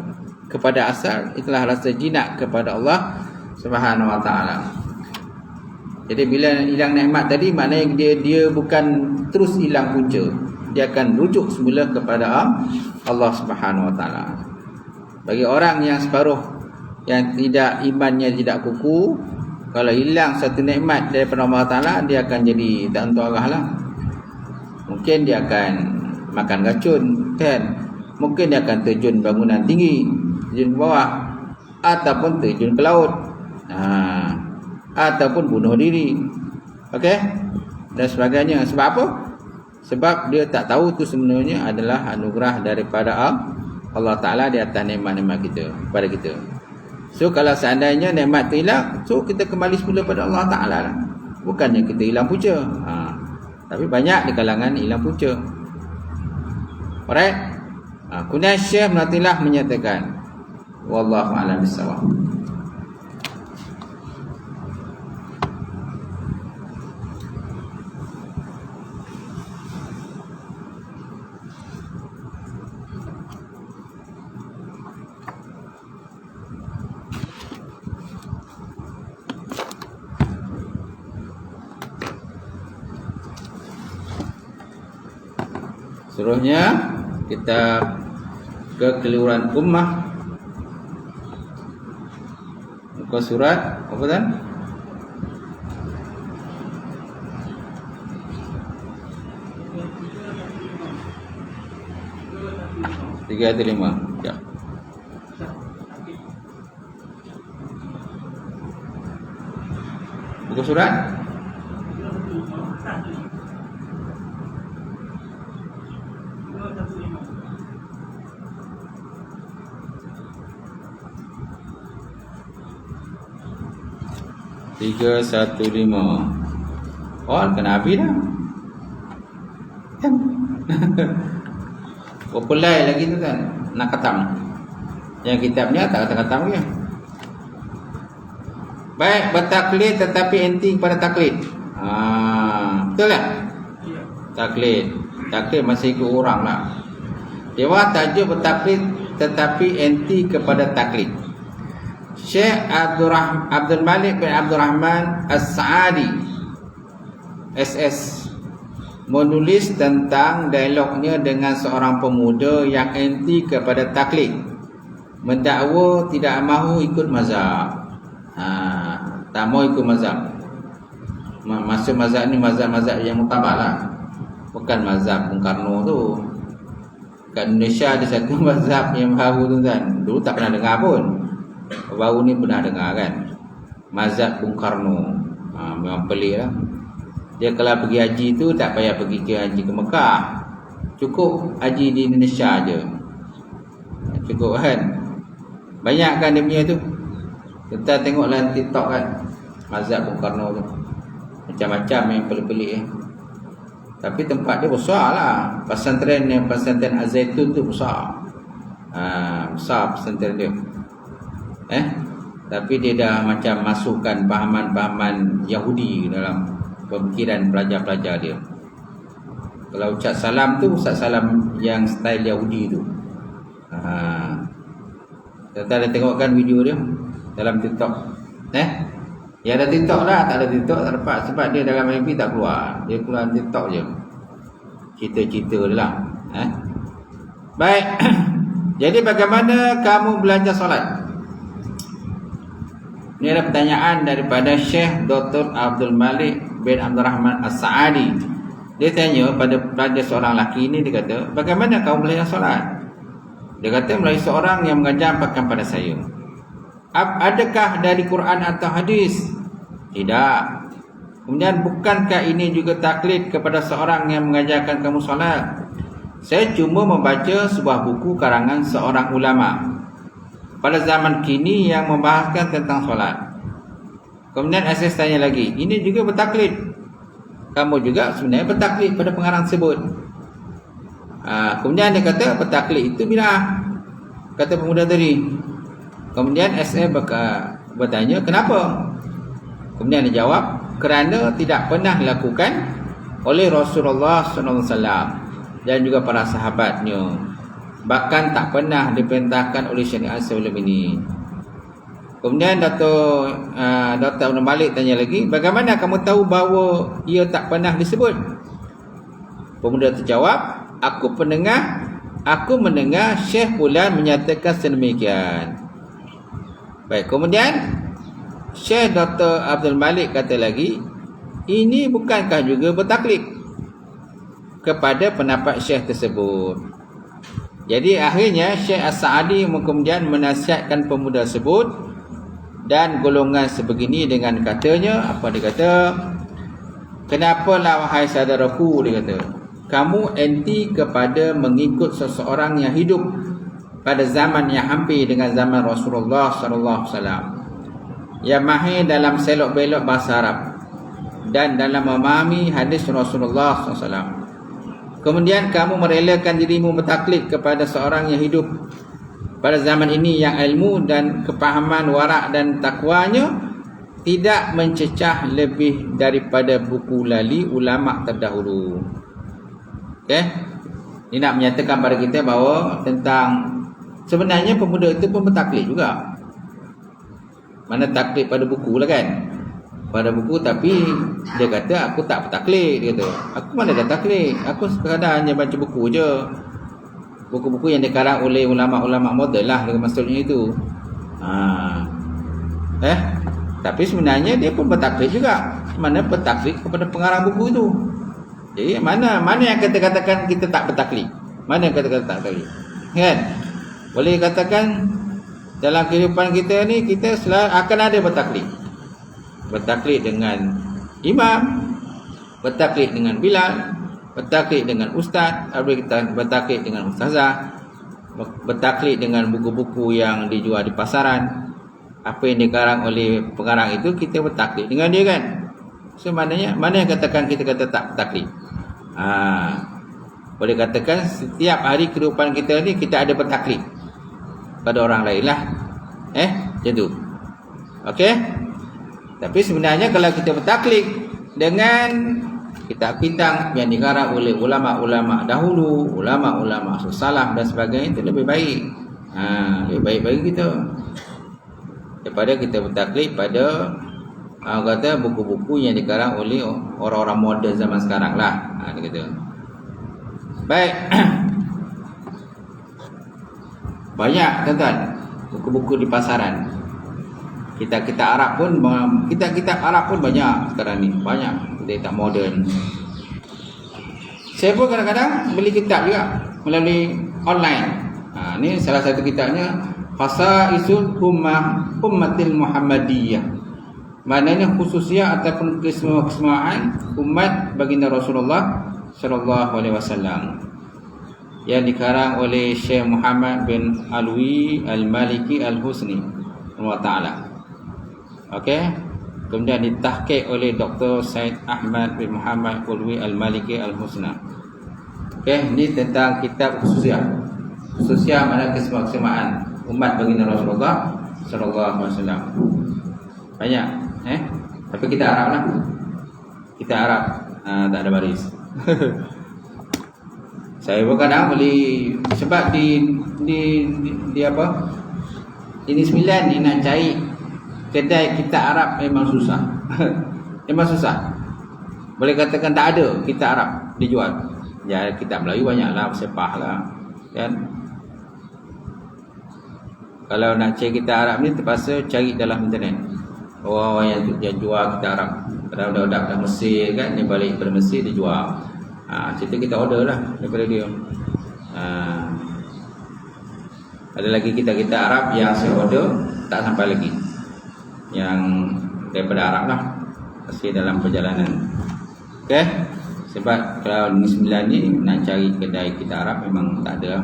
kepada asal. Itulah rasa jinak kepada Allah Subhanahu Wa Ta'ala. Jadi bila hilang nikmat tadi, maknanya dia bukan terus hilang punca. Dia akan rujuk semula kepada Allah Subhanahu Wa Ta'ala. Bagi orang yang separuh, yang tidak imannya tidak kukuh, kalau hilang satu nikmat daripada Allah Ta'ala, dia akan jadi tak tentu arah lah. Mungkin dia akan makan racun, kan? Mungkin dia akan terjun bangunan tinggi, terjun ke bawah, ataupun terjun ke laut, ataupun bunuh diri. Okey? dan sebagainya. Sebab apa? Sebab dia tak tahu tu sebenarnya adalah anugerah daripada Allah Ta'ala di atas nikmat-nikmat kita pada kita. So kalau seandainya nikmat tu hilang, so kita kembali semula pada Allah Ta'ala lah. Bukannya kita hilang punca. Tapi banyak di kalangan hilang punca. Alright. Kemudian Syekh Munatillah menyatakan, wallahu a'lam bissawab. Seterusnya kita kekeliruan ummah, muka surat apa kan? Tiga atau lima. Ya. Muka surat. Tiga satu lima. Oh, kena Nabi dah. Populai lagi tu kan. Nak khatam. Yang kitabnya tak khatam lagi. Baik, bertaklid tetapi anti kepada taklid. Betul tak? Taklid. Taklid masih ikut orang lah. Dewa tajuk bertaklid tetapi anti kepada taklid. Syekh Abdul Malik bin Abdul Rahman As-Sa'adi SS menulis tentang dialognya dengan seorang pemuda yang anti kepada taklid, mendakwa tidak mahu ikut mazhab. Tak mahu ikut mazhab. Maksud mazhab ni mazhab-mazhab yang mutabar lah, bukan mazhab Bung Karno tu. Kat Indonesia ada satu mazhab yang baru tu kan, dulu tak pernah dengar pun. Baru ni pernah dengar kan, mazhab Bung Karno. Memang pelik lah. Dia kalau pergi haji tu tak payah pergi ke haji ke Mekah, cukup haji di Indonesia je, cukup kan. Banyak kan dia punya tu. Kita tengoklah TikTok kan, mazhab Bung Karno tu macam-macam yang pelik-pelik Tapi tempat dia besar lah. Pesantren yang pesantren Az-Zaitun tu besar. Besar pesantren dia. Tapi dia dah macam masukkan pahaman-pahaman Yahudi dalam pemikiran pelajar-pelajar dia. Kalau ucap salam tu, ucap salam yang style Yahudi tu. Kita ada tengokkan video dia dalam TikTok. Ya ada TikTok lah, tak ada TikTok tak dapat. Sebab dia dalam MP tak keluar. Dia keluar TikTok je, cerita-cerita dia lah. Baik. Jadi bagaimana kamu belajar solat? Ini ada pertanyaan daripada Syekh Dr. Abdul Malik bin Abdul Rahman As-Sa'adi. Dia tanya pada seorang lelaki ini, dia kata, bagaimana kamu belajar solat? Dia kata, melalui seorang yang mengajarkan pada saya. Adakah dari Quran atau hadis? Tidak. Kemudian, bukankah ini juga taklid kepada seorang yang mengajarkan kamu solat? Saya cuma membaca sebuah buku karangan seorang ulama pada zaman kini yang membahaskan tentang solat. Kemudian saya tanya lagi, ini juga bertaklid? Kamu juga sebenarnya bertaklid pada pengarang tersebut. Kemudian dia kata bertaklid itu bid'ah, kata pemuda tadi. Kemudian saya bertanya kenapa? Kemudian dia jawab, kerana tidak pernah dilakukan oleh Rasulullah SAW dan juga para sahabatnya. Bahkan tak pernah diperintahkan oleh syariat sebelum ini. Kemudian Dr. Abdul Malik tanya lagi, bagaimana kamu tahu bahawa ia tak pernah disebut? Pemuda terjawab, aku mendengar Syekh Fulan menyatakan sedemikian. Baik, kemudian Syekh Dr. Abdul Malik kata lagi, ini bukankah juga bertaklid kepada pendapat Syekh tersebut? Jadi akhirnya Syekh As-Sa'adi kemudian menasihatkan pemuda tersebut dan golongan sebegini dengan katanya, apa dia kata? Kenapalah wahai saudaraku, dia kata, kamu anti kepada mengikut seseorang yang hidup pada zaman yang hampir dengan zaman Rasulullah sallallahu alaihi wasallam, yang mahir dalam selok-belok bahasa Arab dan dalam memahami hadis Rasulullah sallallahu alaihi wasallam. Kemudian kamu merelakan dirimu bertaklid kepada seorang yang hidup pada zaman ini yang ilmu dan kepahaman warak dan takwanya tidak mencecah lebih daripada buku lali ulama terdahulu. Okey. Ini nak menyatakan pada kita bahawa tentang sebenarnya pemuda itu pun bertaklid juga. Mana taklid pada buku lah kan? Pada buku, tapi dia kata aku tak bertaklid. Dia kata, aku mana ada taklid, aku sekadar hanya baca buku je. Buku-buku yang dikarang oleh ulama-ulama moden lah, dengan maksudnya itu. Tapi sebenarnya dia pun bertaklid juga. Mana bertaklid kepada pengarang buku itu. Jadi mana yang kata-katakan kita tak bertaklid? Mana yang kata-kata tak bertaklid? Kan? Boleh katakan dalam kehidupan kita ni, kita selalu akan ada bertaklid. Bertaklid dengan imam, bertaklid dengan Bilal, bertaklid dengan ustaz, bertaklid dengan ustazah, bertaklid dengan buku-buku yang dijual di pasaran. Apa yang dikarang oleh pengarang itu, kita bertaklid dengan dia kan. So maknanya, mana yang katakan kita kata tak bertaklid? Boleh katakan setiap hari kehidupan kita ni kita ada bertaklid pada orang lain lah. Macam tu. Okey. Tapi sebenarnya kalau kita bertaklid dengan kitab-kitab yang dikarang oleh ulama-ulama dahulu, ulama-ulama salaf dan sebagainya, itu lebih baik. Lebih baik bagi kita daripada kita bertaklid pada kata buku-buku yang dikarang oleh orang-orang moden zaman sekarang lah. Dia kata. Baik. Banyak tuan-tuan buku-buku di pasaran. Kitab-kitab Arab pun banyak sekarang ni. Banyak kitab moden. Saya pun kadang-kadang beli kitab juga melalui online. Ni salah satu kitabnya, Khasaisul Ummatil Muhammadiyah. Maknanya khususnya ataupun kesemuaan umat baginda Rasulullah sallallahu alaihi wasallam, yang dikarang oleh Syekh Muhammad bin Alwi Al-Maliki Al-Husni Allah Ta'ala. Okey. Kemudian ditahqiq oleh Dr. Said Ahmad bin Muhammad Alwi Al-Maliki Al-Husna. Okey, ini tentang kitab khususnya. Khususnya mana kesemuaan umat baginda Rasulullah sallallahu alaihi wasallam. Banyak, tapi kita Arab lah. Kita Arab, tak ada baris. Saya pun kadang beli, sebab di apa? Ini 9 ni nak cari kedai kitab Arab memang susah. Memang susah. Boleh katakan tak ada kitab Arab dijual. Ya, kitab Melayu banyaklah, sepah lah, kan? Kalau nak cari kitab Arab ni terpaksa cari dalam internet. Orang-orang yang jual kitab Arab, kalau budak-budak dah Mesir kan, dia balik dari Mesir dia jual. Cerita kita order lah daripada dia. Ada lagi kitab-kitab Arab yang saya order tak sampai lagi, yang daripada Arab lah, masih dalam perjalanan. Okey. Sebab kalau ni 9 ni nak cari kedai kitab Arab memang tak ada.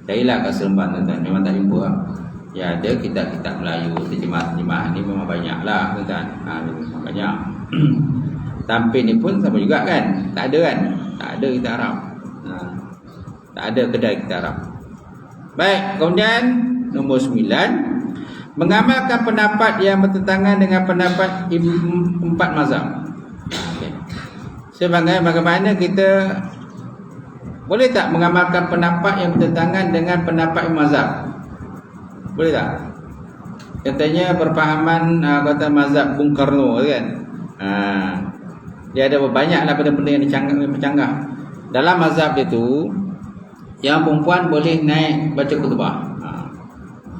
Carilah kat Seremban tuan-tuan, memang tak jumpa lah. Ya, ada kitab-kitab Melayu, terjemah-terjemah ni memang banyak lah tuan-tuan. Memang banyak. Tampil ni pun sama juga kan? Tak ada kan? Tak ada kitab Arab. Tak ada kedai kitab Arab. Baik, kemudian nombor 9, mengamalkan pendapat yang bertentangan dengan pendapat 4 mazhab. Okay. Bagaimana kita boleh tak mengamalkan pendapat yang bertentangan dengan pendapat mazhab? Boleh tak? Katanya berpahaman kata mazhab Bung Karno kan. Dia ada banyaklah benda-benda yang dicanggah. Dalam mazhab dia tu, yang perempuan boleh naik baca khutbah.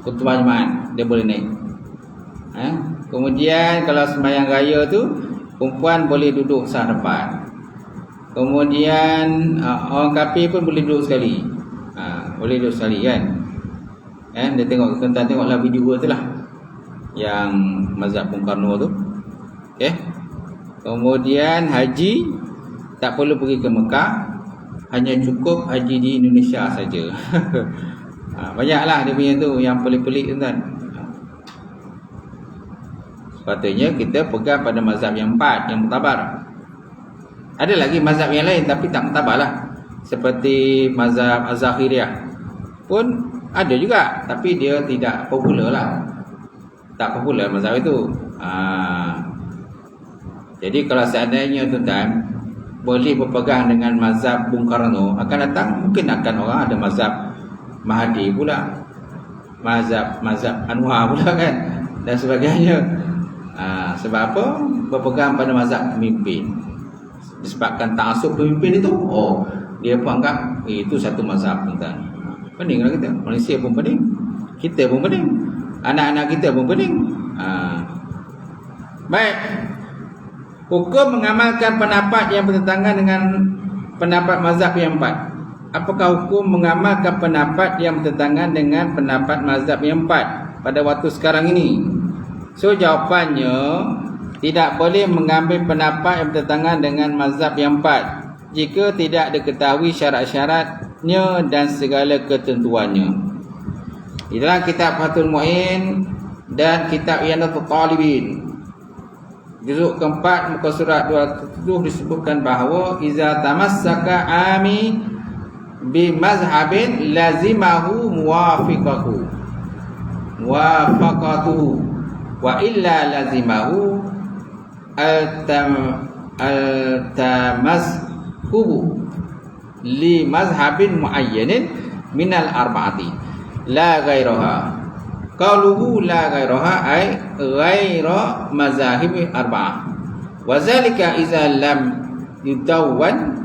Khutbah jemaat dia boleh naik. Kemudian kalau sembahyang raya tu, perempuan boleh duduk sah depan. Kemudian orang kafir pun boleh duduk sekali. Boleh duduk sekali kan. Dia tengok, tuan-tuan tengoklah video tu lah, yang mazhab Bung Karno tu. Okey. Kemudian haji tak perlu pergi ke Mekah, hanya cukup haji di Indonesia saja. Banyaklah dia punya tu yang pelik-pelik tuan. Sepatutnya kita pegang pada mazhab yang 4 yang muktabar. Ada lagi mazhab yang lain tapi tak muktabar lah. Seperti mazhab Az-Zahiriyah pun ada juga, tapi dia tidak popular lah. Tak popular mazhab itu. Jadi kalau seandainya tuan boleh berpegang dengan mazhab Bung Karno, akan datang mungkin akan orang ada mazhab Mahdi pula, mazhab Anwar pula kan, dan sebagainya. Sebab apa? Berpegang pada mazhab pemimpin. Disebabkan ta'assub pemimpin itu, dia pun anggap itu satu mazhab tuan. Peninglah kita. Malaysia pun pening, kita pun pening, anak-anak kita pun pening. Baik. Hukum mengamalkan pendapat yang bertentangan dengan pendapat mazhab yang 4. Apakah hukum mengamalkan pendapat yang bertentangan dengan pendapat mazhab yang 4 pada waktu sekarang ini? So jawapannya, tidak boleh mengambil pendapat yang bertentangan dengan mazhab yang 4 jika tidak diketahui syarat-syaratnya dan segala ketentuannya. Di dalam kitab Fathul Mu'in dan kitab Iyanatul Talibin, juzuk keempat muka surat 27 disebutkan bahawa iza tamassaka ami bi mazhabin lazimahu muwafaqatuhu wa illa lazimahu al-tamassuhu li mazhabin muayyanin minal arba'ati la ghairaha. Qauluhu la ghairaha ay ghaira mazahib arba'ah. Wa zalika idza lam yudawwan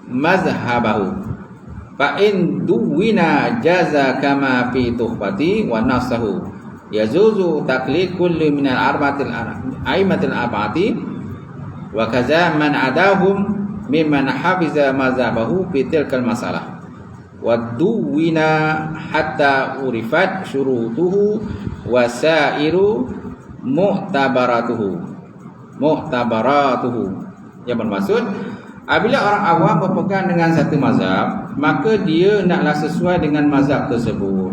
mazhabahu fa in duwina jaza kama fi tuhfati wa nasahu yazuzu taqlid kulli min al-arba'atil aimatil arba'ati wa kaza man adahum mimman hafiza mazhabahu fi tilkal masalah. Waduwina hatta urifat syurutuhu wasairu mu'tabaratuhu. Yang bermaksud, apabila orang awam berpegang dengan satu mazhab, maka dia naklah sesuai dengan mazhab tersebut.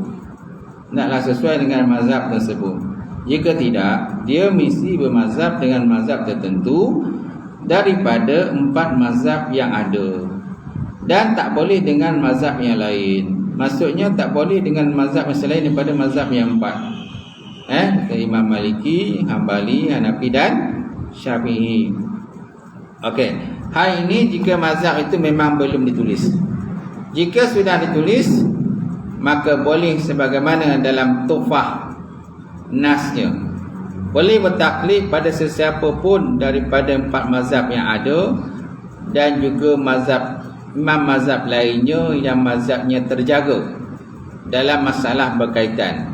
Jika tidak, dia mesti bermazhab dengan mazhab tertentu daripada 4 mazhab yang ada, dan tak boleh dengan mazhab yang lain. Maksudnya tak boleh dengan mazhab yang selain daripada mazhab yang 4. Imam Maliki, Hambali, Hanafi dan Syafi'i. Okey. Hal ini jika mazhab itu memang belum ditulis. Jika sudah ditulis, maka boleh sebagaimana dalam Tuhfah nasnya. Boleh bertaklid pada sesiapa pun daripada 4 mazhab yang ada, dan juga imam mazhab lainnya yang mazhabnya terjaga dalam masalah berkaitan,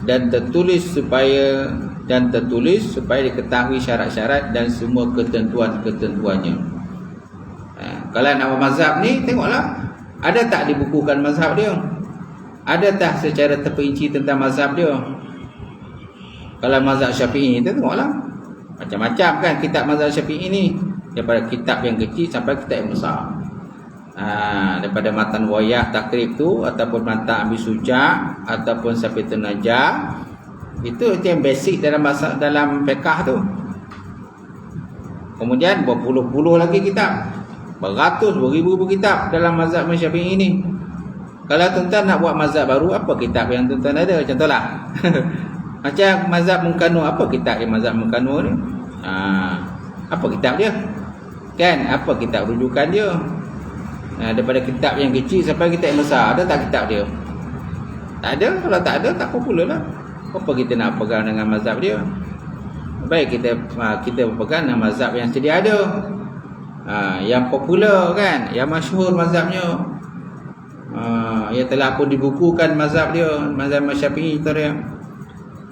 dan tertulis supaya diketahui syarat-syarat dan semua ketentuan-ketentuannya. Kalau nama mazhab ni, tengoklah ada tak dibukukan mazhab dia, ada tak secara terperinci tentang mazhab dia. Kalau mazhab Syafi'i tu, tengoklah macam-macam kan kitab mazhab Syafi'i ni, daripada kitab yang kecil sampai kitab yang besar. Daripada matan wayah takrib tu, ataupun matan Abi Suja', ataupun Safiatun Najah, itu yang basic dalam fiqh tu. Kemudian berpuluh-puluh lagi kitab, beratus, beribu kitab dalam mazhab Syafi'i ini. Kalau tuan-tuan nak buat mazhab baru, apa kitab yang tuan-tuan ada? Contohlah macam mazhab Munkanu, apa kitab yang mazhab Munkanu ni? Apa kitab dia? Kan, apa kitab rujukan dia? Daripada kitab yang kecil sampai kitab yang besar, ada tak kitab dia? Tak ada. Kalau tak ada, tak popular lah. Apa kita nak pegang dengan mazhab dia? Baik kita berpegang dengan mazhab yang sedia ada, yang popular kan, yang masyhur mazhabnya, yang telah pun dibukukan mazhab dia, mazhab Syafi'i tu dia,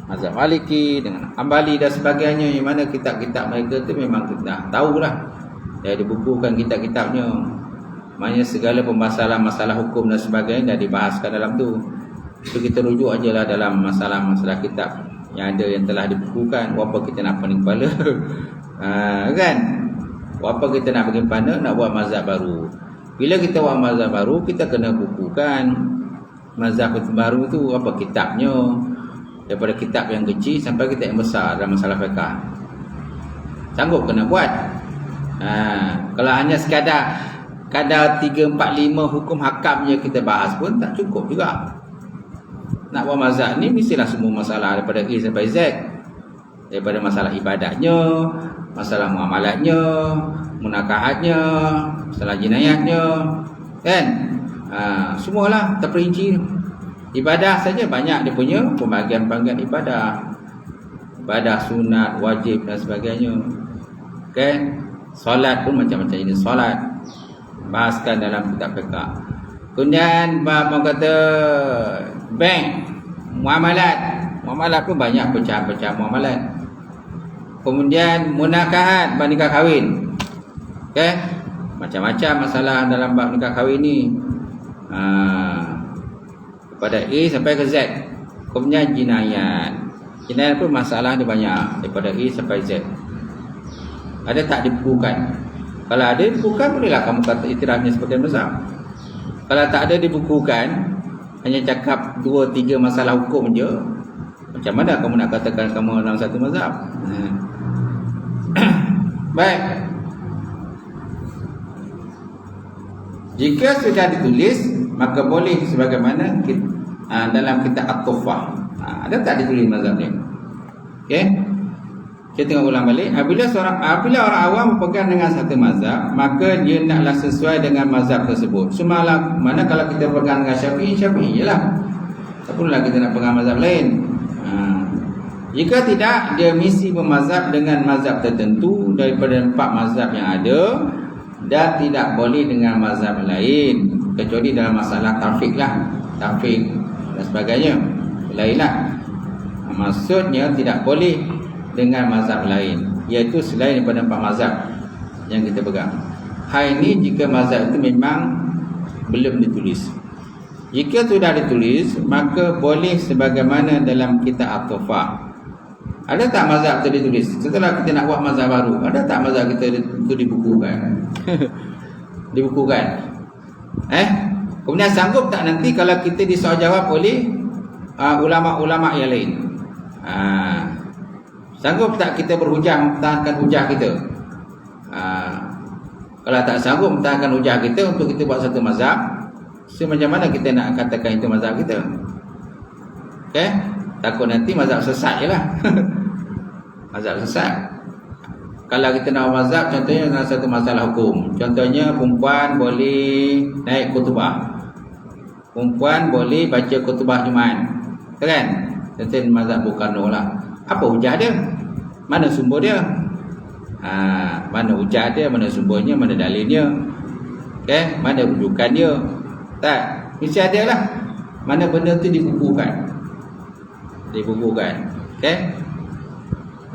mazhab Maliki dengan Hambali dan sebagainya, yang mana kitab-kitab mereka tu memang kita dah tahulah, dah dibukukan kitab-kitabnya. Maknanya segala pembahasan masalah hukum dan sebagainya dah dibahaskan dalam tu. So kita rujuk ajalah dalam masalah-masalah kitab yang ada yang telah dibukukan. Apa kita nak pening kepala? Kan? Apa kita nak bagi pandang nak buat mazhab baru. Bila kita buat mazhab baru, kita kena bukukan mazhab baru tu apa kitabnya, daripada kitab yang kecil sampai kitab yang besar dalam masalah fiqh. Sanggup kena buat. Kalau hanya sekadar 3, 4, 5 hukum hakamnya kita bahas pun tak cukup juga. Nak buat mazhab ni mestilah semua masalah daripada A sampai Z. Daripada masalah ibadatnya, masalah muamalatnya, munakahatnya, masalah jinayatnya, kan? Semualah terperinci. Ibadah saja banyak dia punya pembagian-pembagian ibadah. Ibadah sunat, wajib dan sebagainya. Kan? Solat pun macam-macam jenis solat. Bahaskan dalam kitab fiqh. Kemudian bab kata bank, muamalat pun banyak pecahan-pecahan muamalat. Kemudian munakahat, bab nikah kahwin. Okey, macam-macam masalah dalam bab nikah kahwin ni. Daripada A sampai ke Z. Kemudian jinayat. Jinayat pun masalah dia banyak daripada A sampai Z. Ada tak dibukukan? Kalau ada dibukukan, bolehlah kamu kata iktirafnya seperti mazhab. Kalau tak ada dibukukan, hanya cakap 2, 3 masalah hukum je, macam mana kamu nak katakan kamu dalam satu mazhab? Baik. Jika sudah ditulis, maka boleh sebagaimana dalam kitab At-Tuhfah. Ada tak ditulis mazhab ni? Okey. Kita tengok ulang balik. Apabila orang awam berpegang dengan satu mazhab, maka dia naklah sesuai dengan mazhab tersebut. Semalam mana kalau kita pegang dengan Syafi'i je lah. Tak perlulah kita nak pegang mazhab lain. Jika tidak, dia mesti bermazhab dengan mazhab tertentu daripada 4 mazhab yang ada, dan tidak boleh dengan mazhab lain, kecuali dalam masalah tafiq lah, tafiq dan sebagainya. Lainlah. Maksudnya tidak boleh dengan mazhab lain, iaitu selain daripada 4 mazhab yang kita pegang. Hal ini jika mazhab itu memang belum ditulis. Jika sudah ditulis, maka boleh sebagaimana dalam kitab At-Tuhfah. Ada tak mazhab itu ditulis? Setelah kita nak buat mazhab baru, ada tak mazhab kita itu dibukukan? Dibukukan. Kemudian sanggup tak nanti kalau kita disoal jawab oleh ulama-ulama yang lain? Sanggup tak kita berhujah mempertahankan hujah kita? Kalau tak sanggup mempertahankan hujah kita untuk kita buat satu mazhab, macam mana kita nak katakan itu mazhab kita? Okay? Takut nanti mazhab sesat je lah. Mazhab sesat. Kalau kita nak mazhab, contohnya dalam satu masalah hukum, contohnya perempuan boleh naik khutbah, perempuan boleh baca khutbah Jumaat, kan? Contohnya mazhab Bukhari lah. Apa hujah dia? Mana sumber dia? Mana hujah dia? Mana sumbernya? Mana dalilnya? Okay? Mana rujukan dia? Tak? Mesti ada lah. Mana benda tu dibukukan? Okay?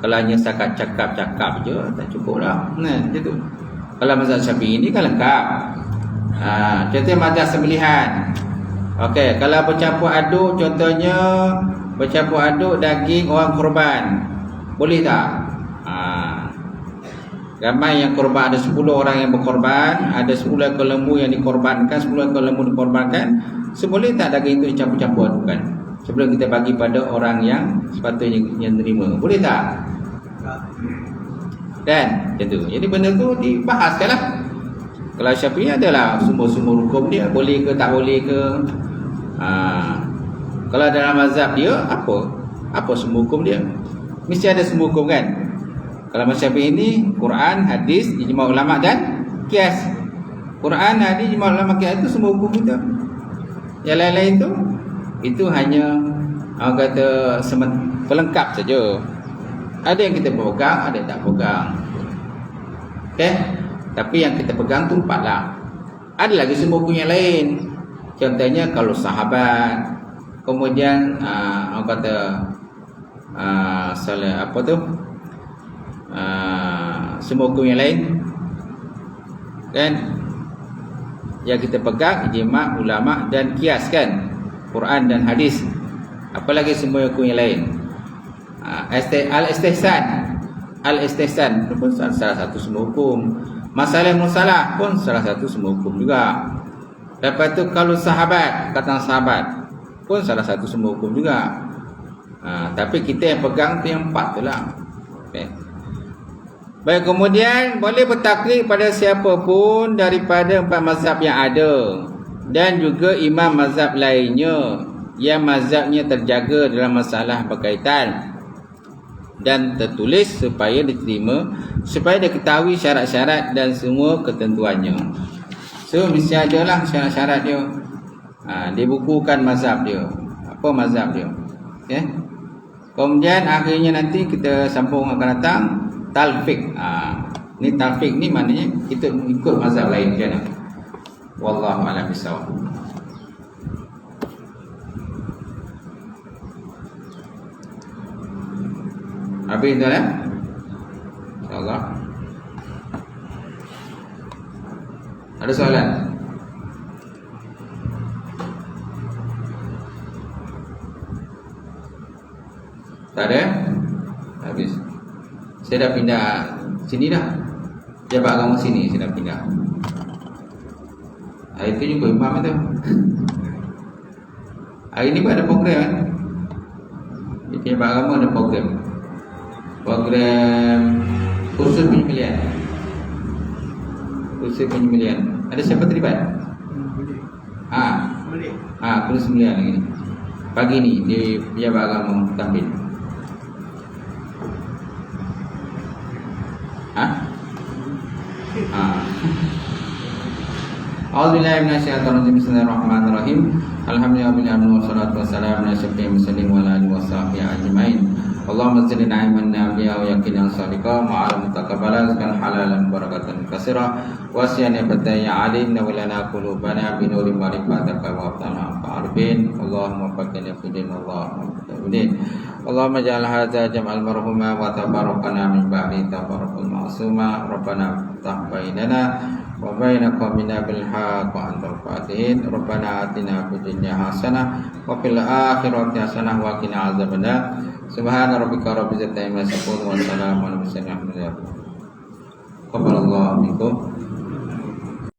Kalau hanya setakat cakap-cakap je, tak cukup lah. Macam tu. Kalau mazhab Syafi'i ini kan lengkap. Contohnya mazhab sembelihan. Okay, kalau bercampur aduk, contohnya bercampur aduk daging orang korban, boleh tak? Ramai yang korban, ada 10 orang yang berkorban, ada 10 ekor lembu yang dikorbankan, 10 ekor lembu dikorbankan. Boleh tak daging itu dicampur-campur adukan sebelum kita bagi pada orang yang sepatutnya yang terima? Boleh tak? Kan? Macam tu. Jadi benda tu dibahaskan lah. Kalau Syafi'i adalah sumber-sumber hukum dia, boleh ke tak boleh ke. Kalau dalam mazhab dia, apa sumber hukum dia? Mesti ada sumber hukum kan? Kalau mazhab ini Quran, hadis, ijma' ulama dan qiyas. Quran, hadis, ijma' ulama, qiyas itu sumber hukum kita. Yang lain-lain itu hanya orang kata pelengkap saja. Ada yang kita pegang, ada yang tak pegang. Okay? Tapi yang kita pegang tu 4 lah. Ada lagi sumber hukum yang lain. Contohnya kalau sahabat, kemudian orang kata sumber hukum yang lain, kan? Yang kita pegang ijma' ulama dan qiyas, kan? Quran dan hadis. Apalagi sumber hukum yang lain. Al-istihsan. Al-istihsan pun salah satu sumber hukum. Masalah musalah pun salah satu sumber hukum juga. Lepas tu kalau sahabat, kata sahabat pun salah satu sumber hukum juga. Tapi kita yang pegang tu yang 4 tu lah. Okay. Baik, kemudian boleh bertaklid pada siapa pun daripada 4 mazhab yang ada, dan juga imam mazhab lainnya yang mazhabnya terjaga dalam masalah berkaitan dan tertulis supaya diterima, supaya diketahui syarat-syarat dan semua ketentuannya. So mesti ada lah syarat-syarat dia. Dibukukan mazhab dia, apa mazhab dia. Okay. Kemudian akhirnya nanti kita sambung akan datang talfiq. Ni talfiq ni maknanya kita ikut mazhab lain macam mana. Wallahu a'lam bissawab. Habis dah lah. InsyaAllah. Ada soalan? Tak ada? Habis. Saya dah pindah sini dah. Jabat agama sini saya dah pindah. Hari tu jumpa imam tu. Hari ni pun ada program kan? Jabat agama ada program khusus penyembelihan. Khusus penyembelihan. Ada siapa terlibat? Khusus penyembelihan lagi ni. Pagi ni di Jabat Agama tampil. A'udzubillahi minasyaitonir rajim. Bismillahirrahmanirrahim. Alhamdulillahirabbil alamin wassalatu wassalamu ala asyrofil mursalin wa ala alihi washabbihi ajmain. Allahumma zidna ilman nafi'a wa yaqinan shadiqa wa 'ala mutaqabbalan rizqan halalan barakatan katsira wa siyana fataya 'alimna wa lana qulubana bi nuri ma'rifatika wa ta'ala fa'arifin. Allahumma faqina fi din Allahumma Allahumma ja'al hadza jam'al marhuma wa tabarrakana min ba'di tabarrukul ma'suma. Rabbana iftah bainana wa baina qaumina bil haqq wa antal fatihin. Rabbana atina fid dunya hasanah wa fil akhirati hasanah wa qina azabannar. Subhana rabbika rabbil izzati amma yasifun wa salamun alal mursalin. Alhamdulillah. Qabbalallahu minkum.